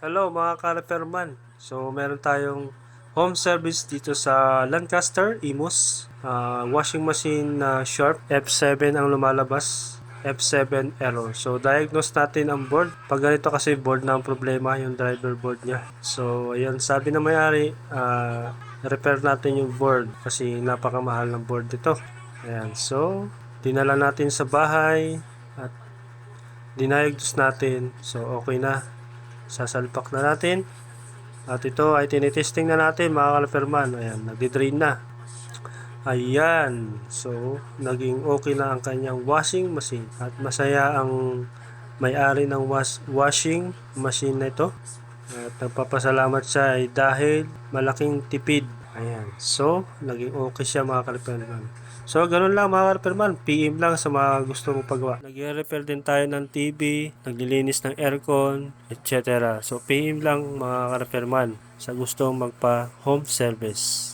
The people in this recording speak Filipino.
Hello mga ka-repairman. So meron tayong home service dito sa Lancaster, Imus. Washing machine na Sharp F7 ang lumalabas. F7 error. So diagnose natin ang board. Pag ganito kasi board na ang problema, yung driver board niya. So ayan, sabi na may-ari, repair natin yung board kasi napakamahal ng board nito. Ayan, so dinala natin sa bahay at diniagnose natin. So okay na. Sasalpak na natin. At ito ay tinitesting na natin mga ka-repairman. Ayan, nagdi-drain na. Ayan. So, naging okay na ang kanyang washing machine. At masaya ang may-ari ng washing machine na ito. At nagpapasalamat siya ay dahil malaking tipid. Ayan. So, naging okay siya mga ka-repairman. So, ganun lang mga ka-repairman. PM lang sa mga gusto mong pagawa. Nag-repair din tayo ng TV, naglilinis ng aircon, etc. So, PM lang mga ka-repairman sa gusto magpa home service.